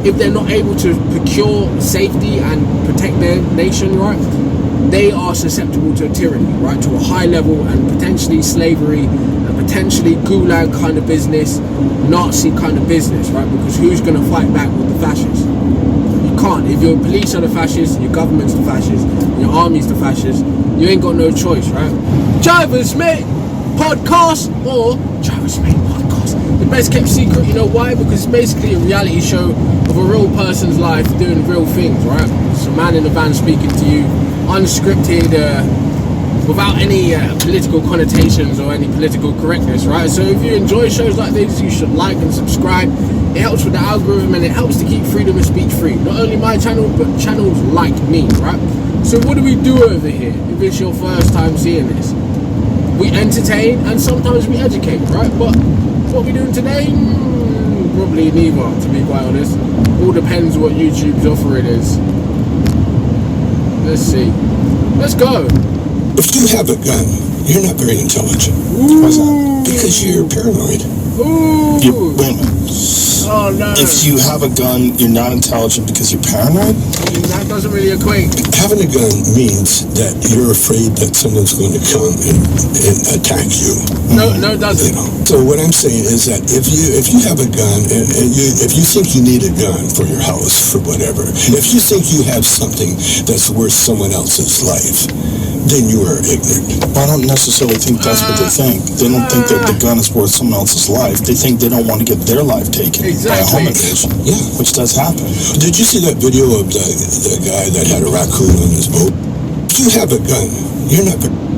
if they're not able to procure safety and protect their nation, right, they are susceptible to tyranny, right, to a high level, and potentially slavery, and potentially gulag kind of business, Nazi kind of business, right? Because who's going to fight back with the fascists? You can't. If your police are the fascists, your government's the fascists, your army's the fascists, you ain't got no choice, right? Drivers Mate Podcast or Drivers Mate Podcast. The best kept secret, you know why? Because it's basically a reality show of a real person's life doing real things, right? It's a man in a van speaking to you, unscripted, without any political connotations or any political correctness, right? So if you enjoy shows like this, you should like and subscribe. It helps with the algorithm, and it helps to keep freedom of speech free. Not only my channel, but channels like me, right? So what do we do over here if it's your first time seeing this? We entertain and sometimes we educate, right? But what we're doing today, probably neither, to be quite honest. All depends what YouTube's offering is. Let's see. Let's go. If you have a gun, you're not very intelligent. Why's that? Because you're paranoid. Ooh. Wait a minute. Oh no. If you have a gun, you're not intelligent because you're paranoid? That doesn't really equate. Having a gun means that you're afraid that someone's going to come and attack you. No, it doesn't. You know? So what I'm saying is that if you have a gun and if you think you need a gun for your house, for whatever, if you think you have something that's worth someone else's life, then you are ignorant. Well, I don't necessarily think that's what they think. They don't think that the gun is worth someone else's life. They think they don't want to get their life taken by a home invasion. Yeah. Which does happen. Did you see that video of the guy that had a raccoon on his boat? If you have a gun, you're not...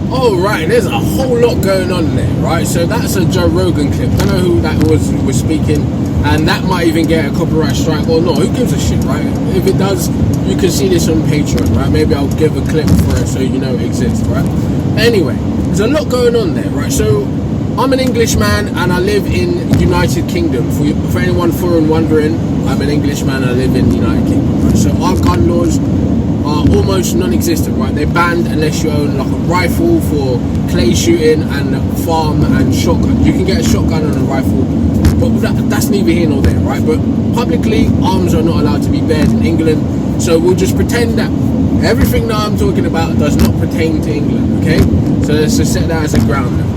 Oh, right, there's a whole lot going on there, right? So that's a Joe Rogan clip. I don't know who that was who was speaking, and that might even get a copyright strike or not. Who gives a shit, right? If it does, you can see this on Patreon, right? Maybe I'll give a clip for it so you know it exists, right? Anyway, there's a lot going on there, right? So I'm an Englishman and I live in United Kingdom. For anyone foreign wondering, I'm an Englishman and I live in the United Kingdom, right? So our gun laws are almost non-existent, right? They're banned unless you own like a rifle for clay shooting and farm and shotgun. You can get a shotgun and a rifle, but that's neither here nor there, right? But publicly, arms are not allowed to be bared in England, so we'll just pretend that everything that I'm talking about does not pertain to England, okay? So let's just set that as a ground level.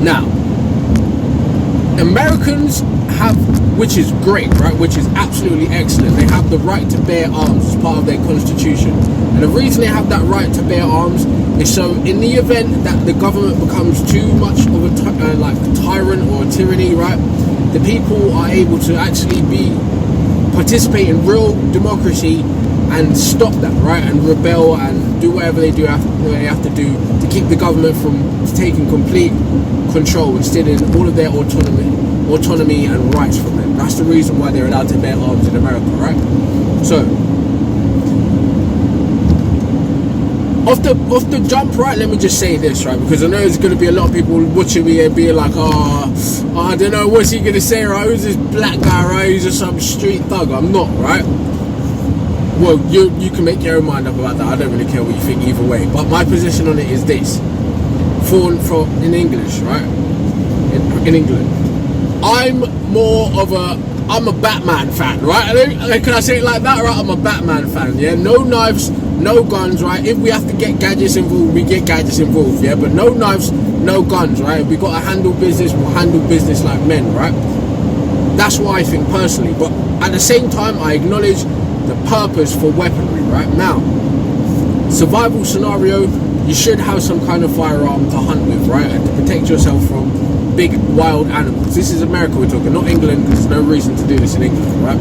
Now, Americans have, which is great, right, which is absolutely excellent, they have the right to bear arms as part of their constitution. And the reason they have that right to bear arms is so in the event that the government becomes too much of a like a tyrant or a tyranny, right, the people are able to actually participate in real democracy and stop that, right, and rebel and do whatever they have to do to keep the government from taking complete control and stealing all of their autonomy and rights from them. That's the reason why they're allowed to bear arms in America, right? So off the jump, right, let me just say this, right, because I know there's going to be a lot of people watching me and being like, I don't know, what's he going to say, right? Who's this black guy, right? He's just some street thug. I'm not, right? Well, you can make your own mind up about that. I don't really care what you think either way. But my position on it is this. In English, right? In England. I'm a Batman fan, right? Can I say it like that, right? I'm a Batman fan, yeah? No knives, no guns, right? If we have to get gadgets involved, we get gadgets involved, yeah? But no knives, no guns, right? If we got to handle business, we'll handle business like men, right? That's what I think personally. But at the same time, I acknowledge the purpose for weaponry, right? Now, survival scenario, you should have some kind of firearm to hunt with, right? And to protect yourself from big wild animals. This is America we're talking, not England, because there's no reason to do this in England, right?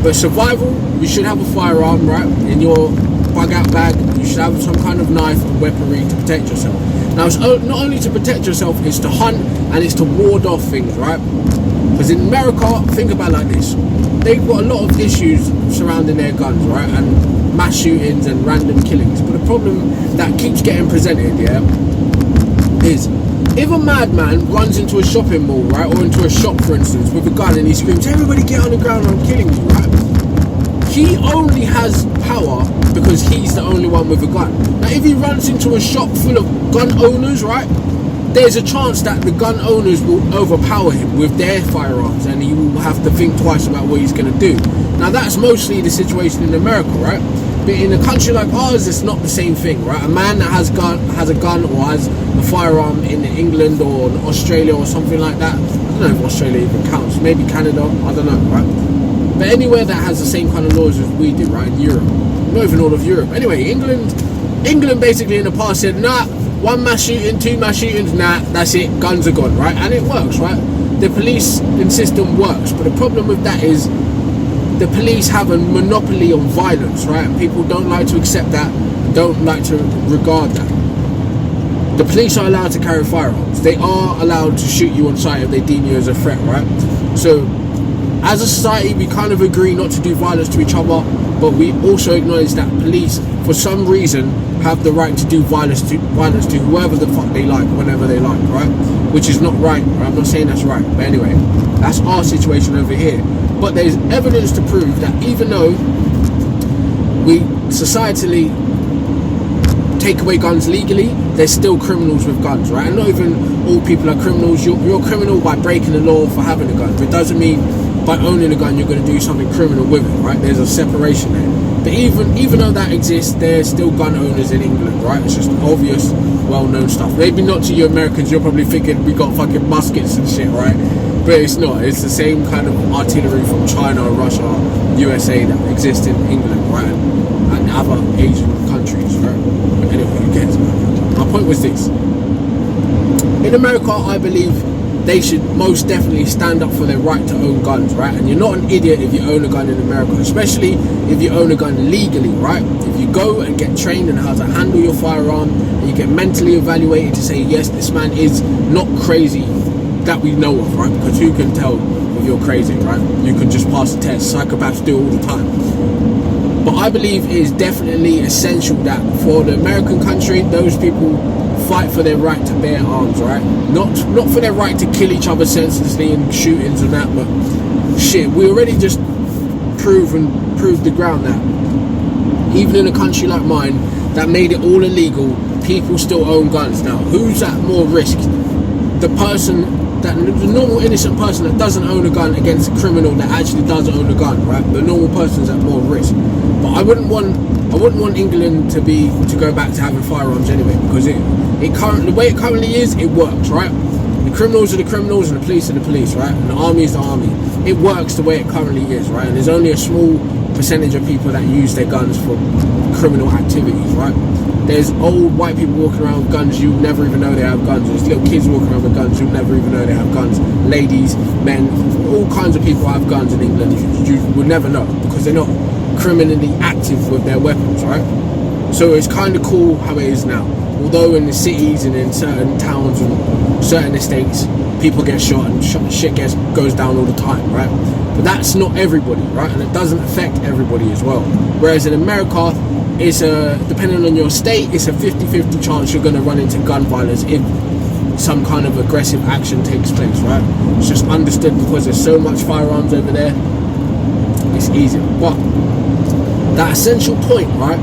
But survival, you should have a firearm, right? In your bug out bag, you should have some kind of knife and weaponry to protect yourself. Now, it's not only to protect yourself, it's to hunt and it's to ward off things, right? Because in America, think about it like this. They've got a lot of issues surrounding their guns, right? And mass shootings and random killings. But the problem that keeps getting presented, yeah, is if a madman runs into a shopping mall, right, or into a shop, for instance, with a gun and he screams, "Everybody get on the ground, I'm killing you," right? He only has power because he's the only one with a gun. Now, if he runs into a shop full of gun owners, right, there's a chance that the gun owners will overpower him with their firearms, and he will have to think twice about what he's going to do. Now, that's mostly the situation in America, right? But in a country like ours, it's not the same thing, right? A man that has a gun or has a firearm in England or Australia or something like that. I don't know if Australia even counts. Maybe Canada. I don't know, right? But anywhere that has the same kind of laws as we do, right? In Europe, not even all of Europe. Anyway, England basically in the past said, nah, 1 mass shooting, 2 mass shootings, nah, that's it. Guns are gone, right? And it works, right? The police system works, but the problem with that is, the police have a monopoly on violence, right? People don't like to accept that, don't like to regard that. The police are allowed to carry firearms. They are allowed to shoot you on sight if they deem you as a threat, right? So, as a society, we kind of agree not to do violence to each other, but we also acknowledge that police, for some reason, have the right to do violence to whoever the fuck they like, whenever they like, right? Which is not right, right? I'm not saying that's right, but anyway, that's our situation over here. But there's evidence to prove that even though we societally take away guns legally, there's still criminals with guns, right? And not even all people are criminals. You're a criminal by breaking the law for having a gun, but it doesn't mean by owning a gun you're going to do something criminal with it, right? There's a separation there. But even though that exists, there's still gun owners in England, right? It's just obvious, well-known stuff. Maybe not to you Americans. You're probably thinking we got fucking muskets and shit, right? But it's not. It's the same kind of artillery from China, Russia, USA that exists in England, right? And other Asian countries, right? But anyway, who cares about that? My point was this. In America, I believe they should most definitely stand up for their right to own guns, right? And you're not an idiot if you own a gun in America, especially if you own a gun legally, right? If you go and get trained on how to handle your firearm, and you get mentally evaluated to say, yes, this man is not crazy, that we know of, right? Because who can tell if you're crazy, right? You can just pass the test. Psychopaths do all the time. But I believe it is definitely essential that for the American country, those people fight for their right to bear arms, right? Not for their right to kill each other senselessly and shootings and that, but shit, we already just proved the ground that even in a country like mine that made it all illegal, people still own guns. Now, who's at more risk? The normal innocent person that doesn't own a gun against a criminal that actually does own a gun, right? The normal person's at more risk. But I wouldn't want England to go back to having firearms anyway, because the way it currently is, it works, right? The criminals are the criminals and the police are the police, right? And the army is the army. It works the way it currently is, right? And there's only a small percentage of people that use their guns for criminal activities, right? There's old white people walking around with guns, you'll never even know they have guns. There's little kids walking around with guns, you'll never even know they have guns. Ladies, men, all kinds of people have guns in England. You will never know because they're not criminally active with their weapons, right? So it's kind of cool how it is now. Although in the cities and in certain towns and certain estates, people get shot and shit goes down all the time, right? But that's not everybody, right? And it doesn't affect everybody as well. Whereas in America, it's depending on your state, it's a 50-50 chance you're going to run into gun violence if some kind of aggressive action takes place, right? It's just understood because there's so much firearms over there, it's easier. But that essential point, right,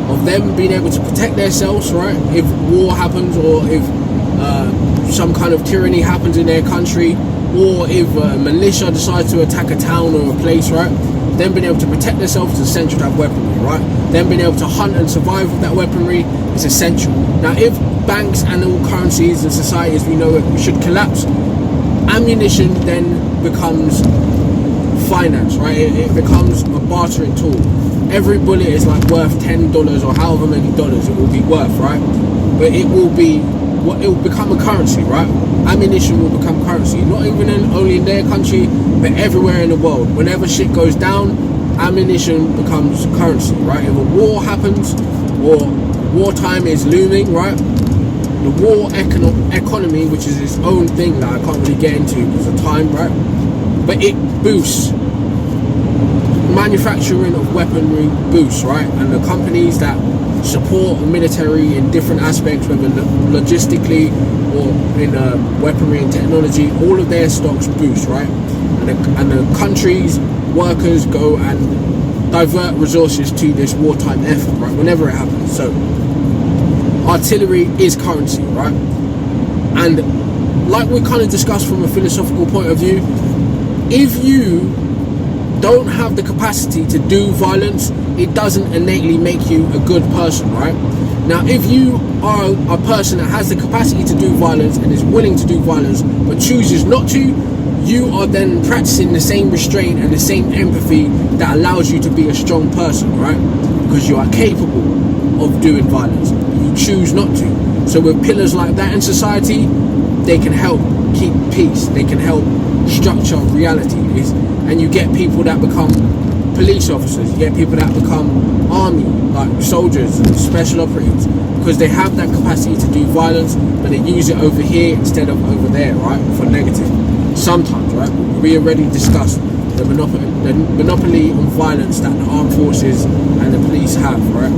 of them being able to protect themselves, right, if war happens or if some kind of tyranny happens in their country, or if a militia decides to attack a town or a place, right, them being able to protect themselves is essential to have weaponry, right? Them being able to hunt and survive with that weaponry is essential. Now, if banks and all currencies and societies we know it should collapse, ammunition then becomes finance, right? It becomes a bartering tool. Every bullet is like worth $10 or however many dollars it will be worth, right? But it will become a currency, right? Ammunition will become currency, not even only in their country, but everywhere in the world. Whenever shit goes down, ammunition becomes currency, right? If a war happens or wartime is looming, right? The war economy, which is its own thing that I can't really get into because of time, right? But it boosts manufacturing of weaponry, boosts, right? And the companies that support the military in different aspects, whether logistically or in weaponry and technology, all of their stocks boost, right? And the countries, workers go and divert resources to this wartime effort, right? Whenever it happens. So artillery is currency, right? And like we kind of discussed from a philosophical point of view, if you don't have the capacity to do violence, it doesn't innately make you a good person, right? Now, if you are a person that has the capacity to do violence and is willing to do violence but chooses not to, you are then practicing the same restraint and the same empathy that allows you to be a strong person, right? Because you are capable of doing violence, you choose not to. So with pillars like that in society, they can help keep peace, they can help structure realities, and you get people that become police officers, you get people that become army, like soldiers and special operatives, because they have that capacity to do violence, but they use it over here instead of over there, right, for negative. Sometimes, right, we already discussed the monopoly on violence that the armed forces and the police have, right?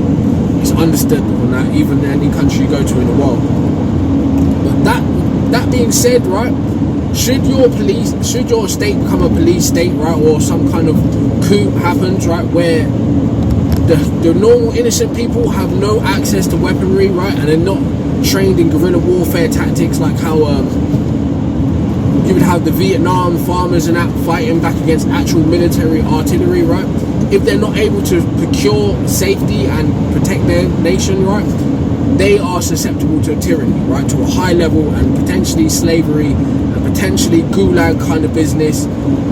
It's understood on that, even in any country you go to in the world. But that being said, right, should your state become a police state, right, or some kind of coup happens, right, where the normal innocent people have no access to weaponry, right, and they're not trained in guerrilla warfare tactics like how you would have the Vietnam farmers and that fighting back against actual military artillery, right? If they're not able to procure safety and protect their nation, right, they are susceptible to tyranny, right, to a high level, and potentially slavery, and potentially gulag kind of business,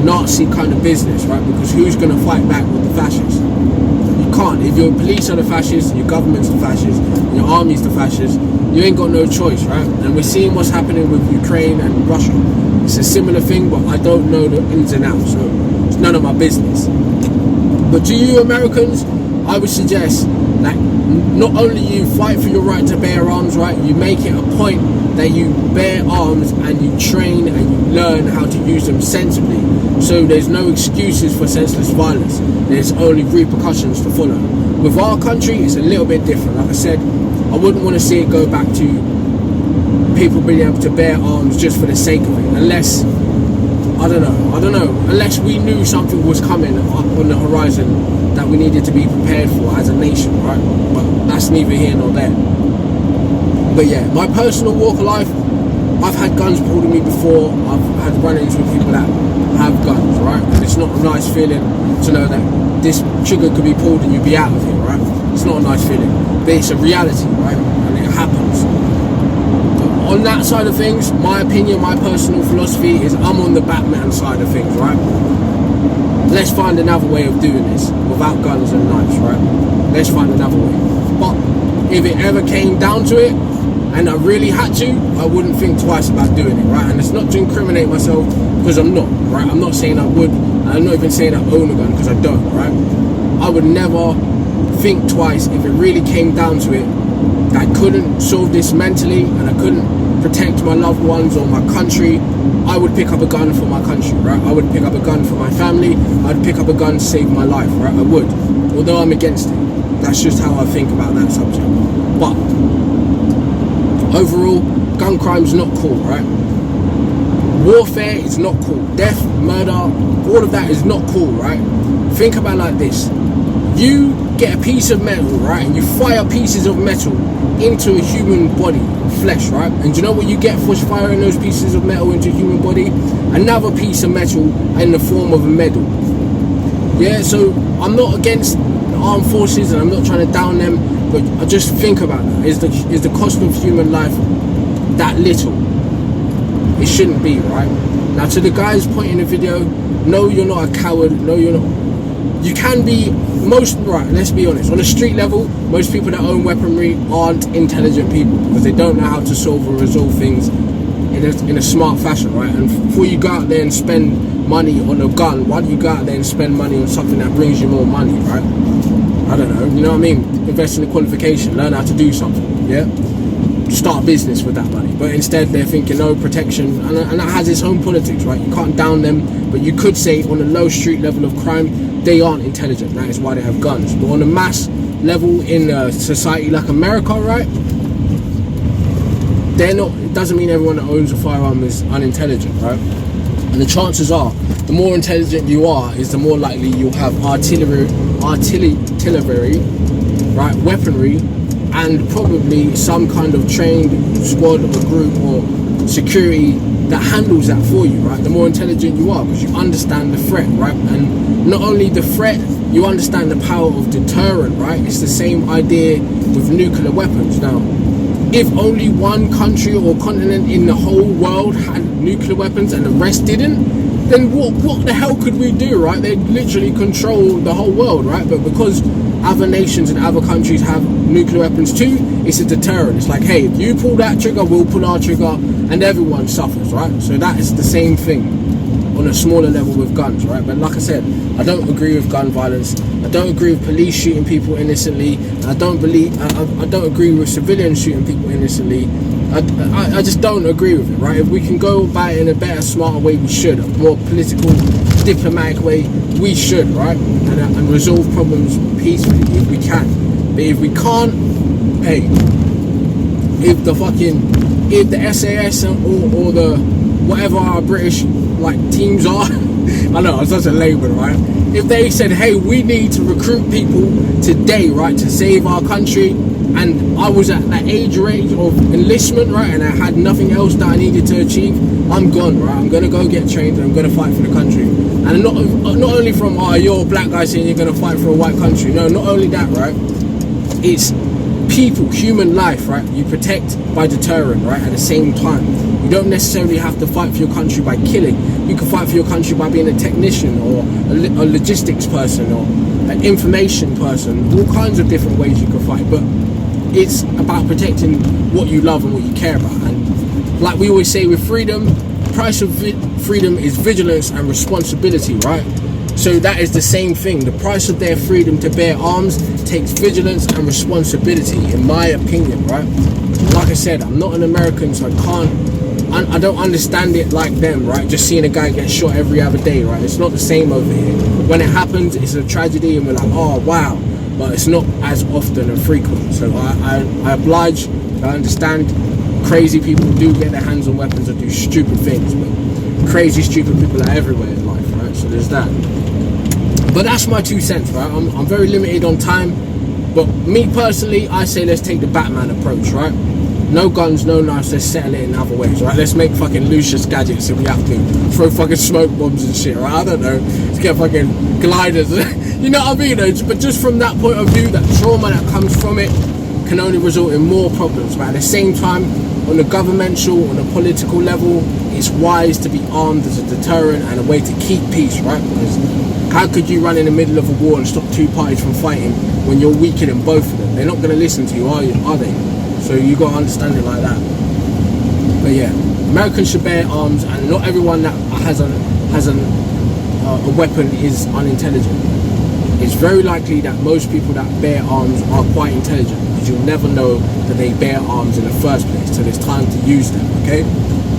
Nazi kind of business, right? Because who's going to fight back with the fascists? You can't. If your police are the fascists, your government's the fascists, your army's the fascists, you ain't got no choice, right? And we're seeing what's happening with Ukraine and Russia. It's a similar thing, but I don't know the ins and outs, so it's none of my business. But to you Americans, I would suggest that not only you fight for your right to bear arms, right, you make it a point that you bear arms and you train and you learn how to use them sensibly. So there's no excuses for senseless violence. There's only repercussions to follow. With our country, it's a little bit different. Like I said, I wouldn't want to see it go back to people being able to bear arms just for the sake of it, unless, I don't know, unless we knew something was coming up on the horizon that we needed to be prepared for as a nation, right? But that's neither here nor there. But yeah, my personal walk of life, I've had guns pulled on me before, I've had run-ins with people that have guns, right? And it's not a nice feeling to know that this trigger could be pulled and you'd be out of here, right? It's not a nice feeling, but it's a reality, right? And it happens. On that side of things, my opinion, my personal philosophy is I'm on the Batman side of things, right? Let's find another way of doing this without guns and knives, right? Let's find another way. But if it ever came down to it and I really had to, I wouldn't think twice about doing it, right? And it's not to incriminate myself, because I'm not, right? I'm not saying I would, and I'm not even saying I own a gun, because I don't, right? I would never think twice if it really came down to it that I couldn't solve this mentally and I couldn't protect my loved ones or my country. I would pick up a gun for my country, right? I would pick up a gun for my family. I'd pick up a gun to save my life, right? I would, although I'm against it. That's just how I think about that subject. But overall, gun crime's not cool, right? Warfare is not cool. Death, murder, all of that is not cool, right? Think about it like this. You get a piece of metal, right, and you fire pieces of metal into a human body, flesh, right? And do you know what you get for firing those pieces of metal into a human body? Another piece of metal in the form of a medal. Yeah, so I'm not against the armed forces and I'm not trying to down them, but I just think about that. Is the cost of human life that little? It shouldn't be, right? Now, to the guys pointing the video, no, you're not a coward. No, you're not. You can be, right, let's be honest, on a street level, most people that own weaponry aren't intelligent people, because they don't know how to solve or resolve things in a smart fashion, right? And before you go out there and spend money on a gun, why don't you go out there and spend money on something that brings you more money, right? I don't know, you know what I mean? Invest in a qualification, learn how to do something, yeah? Start a business with that money. But instead they're thinking, no, protection, and that has its own politics, right? You can't down them, but you could say on a low street level of crime, they aren't intelligent. That is why they have guns. But on a mass level in a society like America, right, they're not. It doesn't mean everyone that owns a firearm is unintelligent, right? And the chances are, the more intelligent you are, is the more likely you'll have artillery, right, weaponry, and probably some kind of trained squad or group or security that handles that for you, right? The more intelligent you are, because you understand the threat, right? And not only the threat, you understand the power of deterrent, right? It's the same idea with nuclear weapons. Now, if only one country or continent in the whole world had nuclear weapons and the rest didn't, then what the hell could we do, right? They literally control the whole world, right? But because other nations and other countries have nuclear weapons too, it's a deterrent. It's like, hey, if you pull that trigger, we'll pull our trigger, and everyone suffers, right? So that is the same thing on a smaller level with guns, right? But like I said, I don't agree with gun violence. I don't agree with police shooting people innocently. I don't agree with civilians shooting people innocently. I just don't agree with it, right? If we can go about it in a better, smarter way, we should. A more political, diplomatic way, we should, right? And resolve problems peacefully if we can. But if we can't, hey, if the SAS or the whatever our British teams are, I know I'm such a layman, right? If they said, hey, we need to recruit people today, right, to save our country, and I was at that age range of enlistment, right, and I had nothing else that I needed to achieve, I'm gone, right? I'm gonna go get trained and I'm gonna fight for the country. And not only from you're a black guy saying you're gonna fight for a white country. No, not only that, right? It's people, human life, right? You protect by deterrent, right? At the same time, you don't necessarily have to fight for your country by killing. You can fight for your country by being a technician or a logistics person or an information person. All kinds of different ways you can fight, but it's about protecting what you love and what you care about. And like we always say with freedom, the price of freedom is vigilance and responsibility, right? So that is the same thing. The price of their freedom to bear arms takes vigilance and responsibility, in my opinion, right? Like I said, I'm not an American, so I don't understand it like them, right? Just seeing a guy get shot every other day, right? It's not the same over here. When it happens, it's a tragedy and we're like, oh, wow. But it's not as often and frequent. So I oblige, I understand crazy people do get their hands on weapons and do stupid things, but crazy, stupid people are everywhere in life, right? So there's that. But that's my 2 cents, right? I'm very limited on time, but me personally, I say let's take the Batman approach, right? No guns, no knives, let's settle it in other ways, right? Let's make fucking Lucius gadgets if we have to. Throw fucking smoke bombs and shit, right? I don't know. Let's get fucking gliders. You know what I mean? But just from that point of view, that trauma that comes from it can only result in more problems, right? At the same time, on the governmental, on the political level, it's wise to be armed as a deterrent and a way to keep peace, right? Because how could you run in the middle of a war and stop two parties from fighting when you're weaker than both of them? They're not going to listen to you, are they? So you got to understand it like that. But yeah, Americans should bear arms, and not everyone that has a weapon is unintelligent. It's very likely that most people that bear arms are quite intelligent, because you'll never know that they bear arms in the first place till it's time to use them, okay?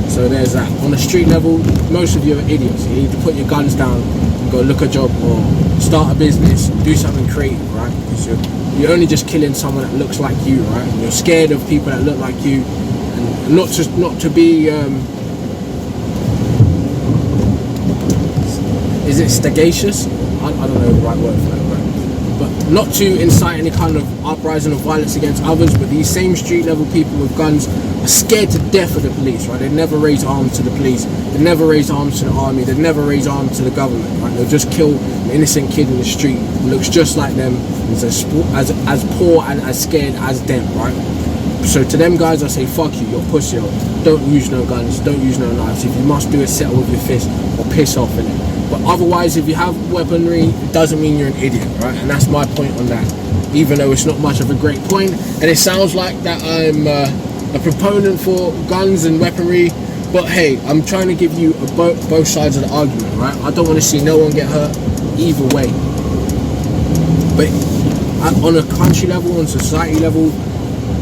So there's that. On the street level, most of you are idiots. You need to put your guns down and go look a job or start a business, do something creative, right? Because you're only just killing someone that looks like you, right? And you're scared of people that look like you, and not to be is it sagacious? I don't know the right word for that, right? But not to incite any kind of uprising or violence against others, but these same street level people with guns are scared to death of the police, right? They never raise arms to the police, they never raise arms to the army, they never raise arms to the government, right? They'll just kill an innocent kid in the street who looks just like them, is as poor and as scared as them, right? So to them guys, I say, fuck you, you're pussy. Don't use no guns, don't use no knives. If you must do it, settle with your fist or piss off in it. But otherwise, if you have weaponry, it doesn't mean you're an idiot, right? And that's my point on that, even though it's not much of a great point. And it sounds like that I'm a proponent for guns and weaponry, but hey, I'm trying to give you both sides of the argument, right? I don't want to see no one get hurt either way. But on a country level, on society level,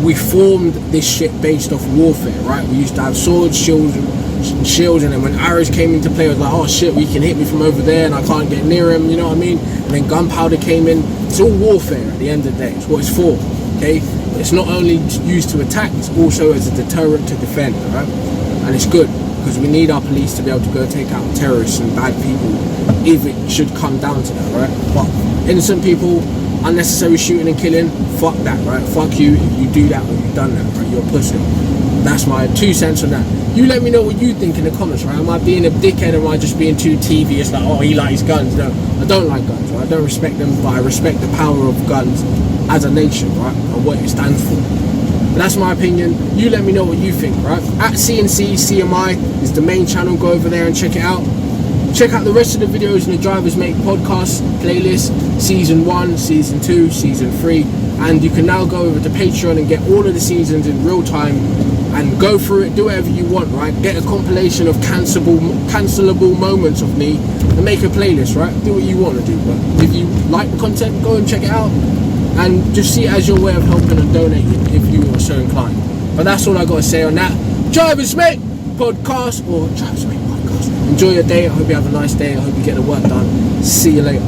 we formed this shit based off warfare, right? We used to have swords, shields, and then when arrows came into play, it was like, oh shit, we can hit me from over there and I can't get near him, you know what I mean? And then gunpowder came in. It's all warfare at the end of the day. It's what it's for, okay? But it's not only used to attack, it's also as a deterrent to defend, right? And it's good, because we need our police to be able to go take out terrorists and bad people if it should come down to that, right? But innocent people, unnecessary shooting and killing, fuck that, right? Fuck you if you do that or you've done that, right? You're a pussy. That's my 2 cents on that. You let me know what you think in the comments, right? Am I being a dickhead, or am I just being too tedious? Like, oh, he likes guns. No, I don't like guns, right? I don't respect them, but I respect the power of guns as a nation, right? And what it stands for. But that's my opinion. You let me know what you think, right? At CNC CMI is the main channel. Go over there and check it out. Check out the rest of the videos in the Drivers Make podcast playlist, season 1, season 2, season 3, and you can now go over to Patreon and get all of the seasons in real time and go through it, do whatever you want, right? Get a compilation of cancelable moments of me and make a playlist, right? Do what you want to do, but if you like the content, go and check it out and just see it as your way of helping and donating if you are so inclined. But that's all I got to say on that Drivers Make podcast, or Drivers Make podcast. Enjoy your day. I hope you have a nice day. I hope you get the work done. See you later.